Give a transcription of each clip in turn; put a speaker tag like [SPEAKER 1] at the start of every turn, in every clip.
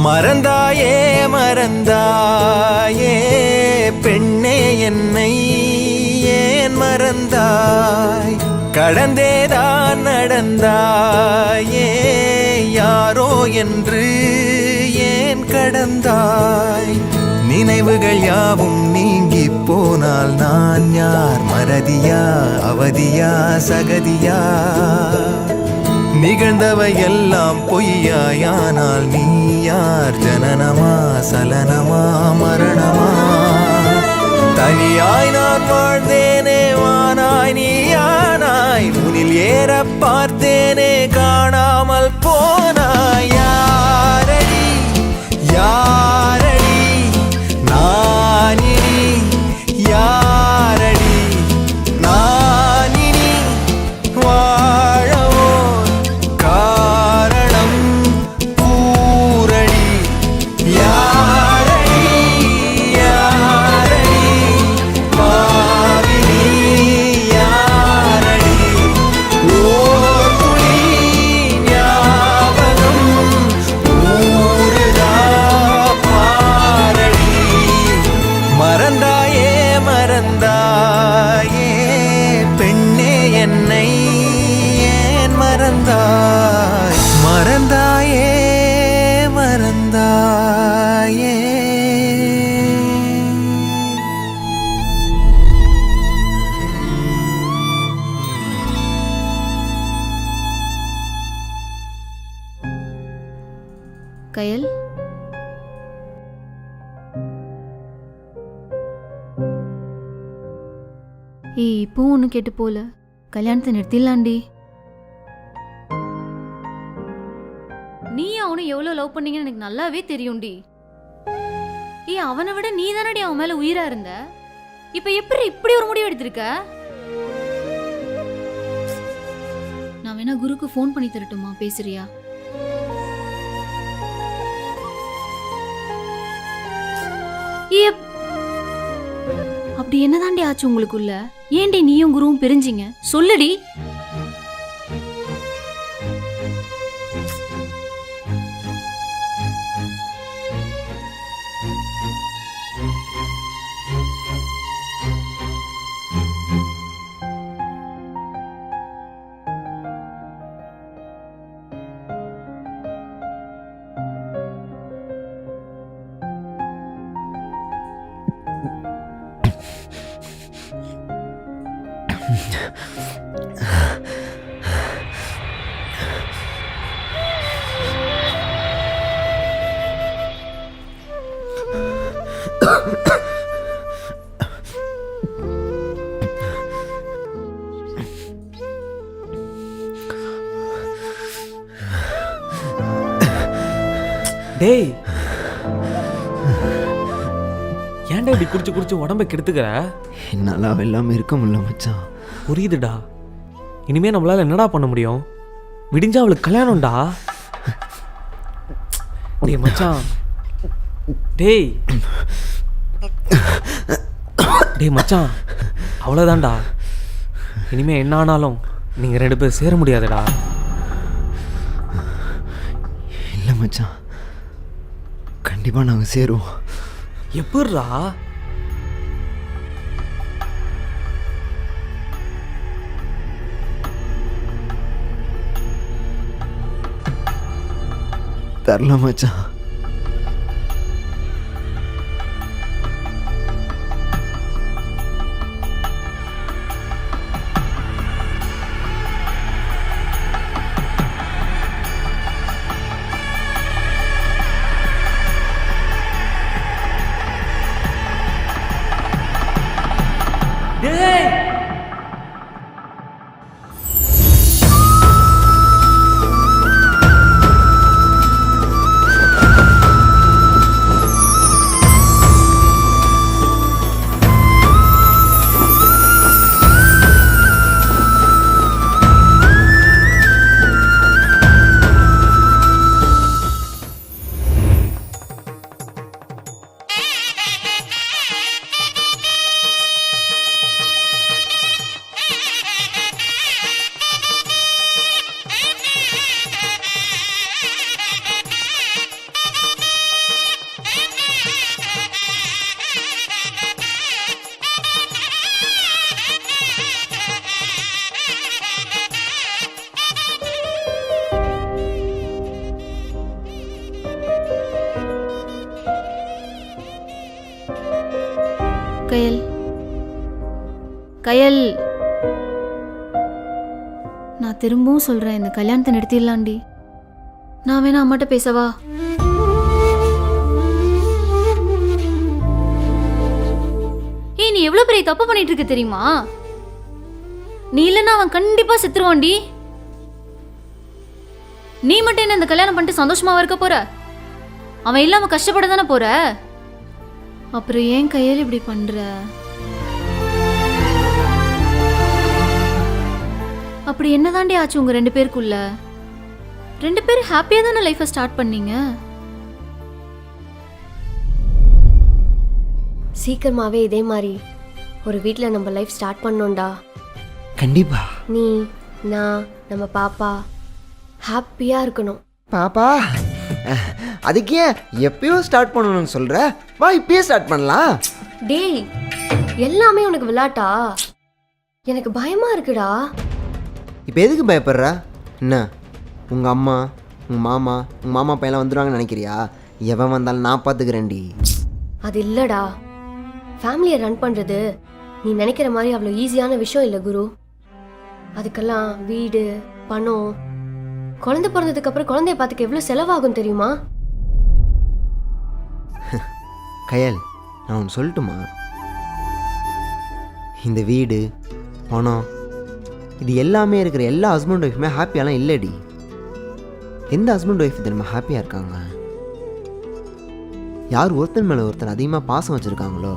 [SPEAKER 1] மறந்தாயே மறந்தாயே பெண்ணே என்னை ஏன் மறந்தாய் கடந்தேதான் நடந்தாயே யாரோ என்று ஏன் கடந்தாய் நினைவுகள் யாவும் நீங்கி போனால் நான் யார் மறதியா அவதியா சகதியா நிகழ்ந்தவை எல்லாம் பொய்யாயானால் நீ யார் ஜனனமா சலனமா மரணமா தனியாய் நான் வாழ்ந்தேனே வானாய் நீயானாய் உனில் ஏற பார்த்தேனே காணாமல் போனாய் யாரடி யாரடி நானினி யாரடி நானினி வாழவோ காரணம் கூரடி யாரடி யாரடி பாவினி யாரடி ஓர் துளி ஞாபகம் ஊறுதா பாரடி மறந்தாயே மறந்தாயே பெண்ணே என்னை ஏன் மறந்தாய் மறந்தாயே மறந்தாயே
[SPEAKER 2] கயல், இப்போ ஒன்று கேட்டு போல கல்யாணத்தை நிறுத்திடலாண்டி. நீ அவனை எவ்வளோ லவ் பண்ணீங்கன்னு எனக்கு நல்லாவே தெரியும்டி. அவனை விட நீ தானடி அவன் மேல உயிரா இருந்த. இப்ப எப்படி இப்படி ஒரு முடிவு எடுத்திருக்க? நான் வேணா குருக்கு ஃபோன் பண்ணி தரட்டுமா, பேசுறியா? அப்படி என்னதாண்டி ஆச்சு உங்களுக்குள்ள? ஏன்டி நீயும் குருவும் பிரிஞ்சிங்க? சொல்லுடி.
[SPEAKER 3] டேய், ஏன்டா இப்படி குடிச்சு குடிச்சு உடம்ப கெடுத்துக்கிற?
[SPEAKER 1] என்னால இல்லாம இருக்க முடியல மச்சான்.
[SPEAKER 3] புரியுதுடா. இனிமே நம்மளால என்னடா பண்ண முடியும்? விடிஞ்சா அவளுக்கு கல்யாணம்டா. டேய் மச்சான், டேய் டேய் மச்சான், அவ்வளோதான்டா. இனிமே என்ன ஆனாலும் நீங்க 2 பேரும் சேர முடியாதுடா.
[SPEAKER 1] இல்லை மச்சான், கண்டிப்பா நாங்க சேருவோம்.
[SPEAKER 3] எப்படிரா?
[SPEAKER 1] தரல மச்சான்.
[SPEAKER 2] கயல், நான் திரும்பவும் சொல்றேன், இந்த கல்யாணத்தை நிறுத்திடலாண்டி. நான் வேணா அம்மாட்ட பேசவா? ஏய், நீ எவ்வளவு பெரிய தப்பு பண்ணிட்டு இருக்க தெரியுமா? நீ இல்லைன்னா அவன் கண்டிப்பா செத்துருவான்டி. நீ மட்டும் என்ன இந்த கல்யாணம் பண்ணிட்டு சந்தோஷமாவா இருக்க போற? அவன் இல்லாம கஷ்டப்பட தானே போற. அப்புறம் ஏன் கையில் இப்படி பண்ற? அப்படி என்னதாண்டி ஆச்சு உங்க 2 பேருக்குள்ள? 2 பேரும் ஹாப்பியா தானே லைஃபை ஸ்டார்ட் பண்ணீங்க.
[SPEAKER 4] சீக்கிரமாவே இதே மாதிரி ஒரு வீட்டில் நம்ம லைஃப் ஸ்டார்ட் பண்ணோம்டா.
[SPEAKER 1] கண்டிப்பா.
[SPEAKER 4] நீ, நான், நம்ம பாப்பா ஹாப்பியாக இருக்கணும்.
[SPEAKER 1] பாப்பா, அதுக்கு ஏன் எப்பயோ ஸ்டார்ட் பண்ணணும்னு சொல்ற? வா இப்பயே ஸ்டார்ட் பண்ணலாம்.
[SPEAKER 4] டேய், எல்லாமே உனக்கு விளையாட்டா? எனக்கு பயமா இருக்குடா.
[SPEAKER 1] இப்போ எதுக்கு பயப்படுற? என்ன உங்கள் அம்மா, உங்கள் மாமா பையெல்லாம் வந்துடுவாங்கன்னு நினைக்கிறியா? எவன் வந்தாலும் நான் பார்த்துக்கிறேன்டி.
[SPEAKER 4] அது இல்லடா, ஃபேமிலியை ரன் பண்ணுறது நீ நினைக்கிற மாதிரி அவ்வளோ ஈஸியான விஷயம் இல்லை குரு. அதுக்கெல்லாம் வீடு, பணம், குழந்தை பிறந்ததுக்கு அப்புறம் குழந்தைய பார்த்துக்க எவ்வளோ செலவாகும் தெரியுமா?
[SPEAKER 1] கயல், நான் ஒன்று சொல்லட்டுமா? இந்த வீடு, பணம், இது எல்லாமே இருக்கிற எல்லா ஹஸ்பண்ட் ஒய்ஃபுமே ஹாப்பியாலாம் இல்லைடி. எந்த ஹஸ்பண்ட் ஒய்ஃப் தெரியுமா ஹாப்பியாக இருக்காங்க? யார் ஒருத்தன் மேலே ஒருத்தர் அதிகமாக பாசம் வச்சுருக்காங்களோ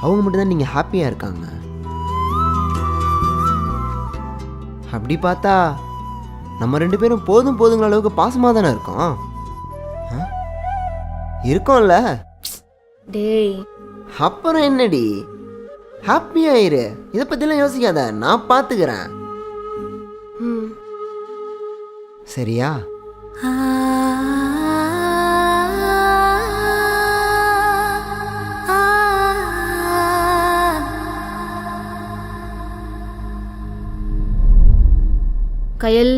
[SPEAKER 1] அவங்க மட்டும்தான் நீங்கள் ஹாப்பியாக இருக்காங்க. அப்படி பார்த்தா நம்ம 2 பேரும் போதுங்கிற அளவுக்கு பாசமாக தானே இருக்கோம். இருக்கோம்ல?
[SPEAKER 4] டேய்,
[SPEAKER 1] அப்புறம் என்னடி? ஹாப்பியாயிரு, இதை பற்றிலாம் யோசிக்காத, நான் பார்த்துக்கிறேன்.
[SPEAKER 4] ம்,
[SPEAKER 1] சரியா?
[SPEAKER 2] கயல்,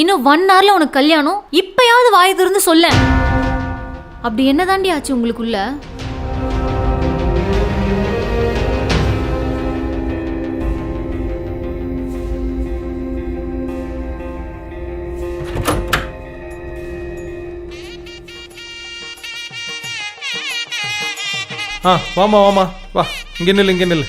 [SPEAKER 2] இன்னும் 1 hourல உனக்கு கல்யாணம். இப்பயாவது வாயை திறந்து சொல்ல. அப்படி என்னதாண்டி ஆச்சு உங்களுக்குள்ள?
[SPEAKER 5] வாமா வா, இங்கே நில்லு.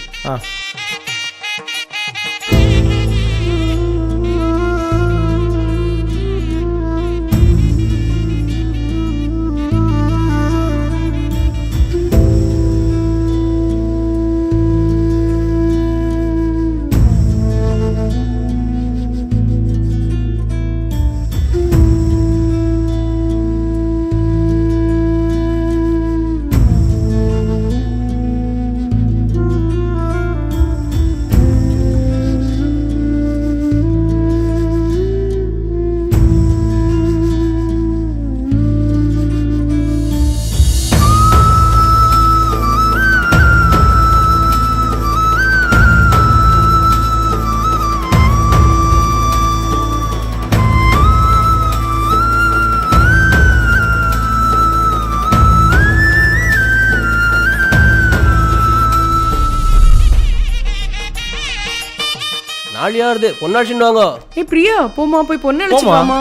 [SPEAKER 3] நாளையாருது பொண்ணாச்சின்னு வாங்க.
[SPEAKER 6] ஏய் பிரியா, போமா போய் பொண்ணு அழைச்சிட்டு வாமா.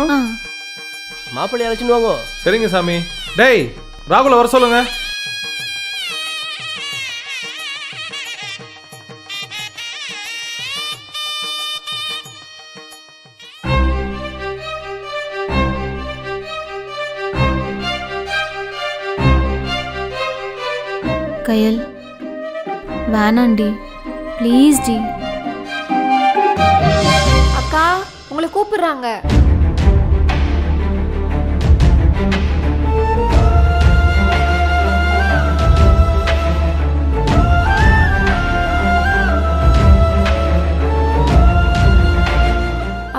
[SPEAKER 3] மாப்பிள்ளை அழைச்சின்னு வாங்க.
[SPEAKER 5] சரிங்க சாமி. டேய், ராகுல வர சொல்லுங்க.
[SPEAKER 2] கயல், வேணாண்டி, ப்ளீஸ் டி.
[SPEAKER 4] அக்கா உங்களை கூப்பிடுறாங்க.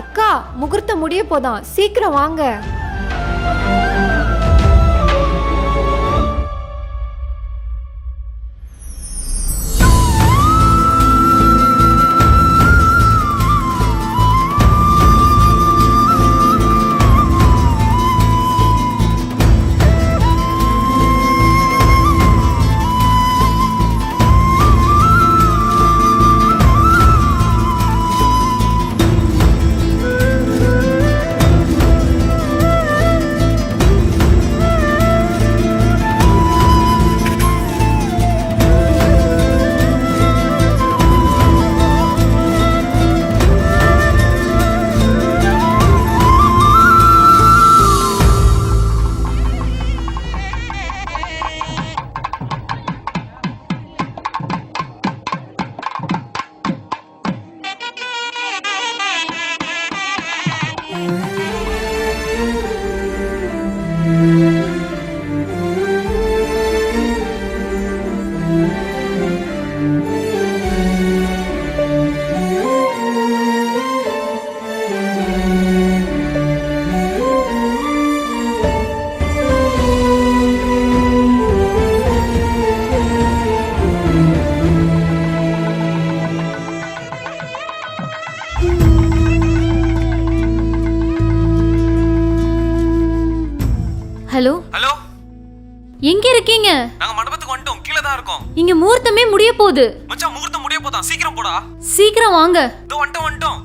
[SPEAKER 4] அக்கா, முகூர்த்தம் முடிய போதான், சீக்கிரம் வாங்க.
[SPEAKER 2] எங்க இருக்கீங்க?
[SPEAKER 3] நாங்க மண்டபத்துக்கு வந்துட்டோம், கீழே தான் இருக்கோம்.
[SPEAKER 2] இங்க முகூர்த்தமே முடிய போகுது.
[SPEAKER 3] மச்சான் முகூர்த்தம் முடிய போதான், சீக்கிரம் போடா.
[SPEAKER 2] சீக்கிரம் வாங்க.
[SPEAKER 3] இதோ வந்துட்டோம்.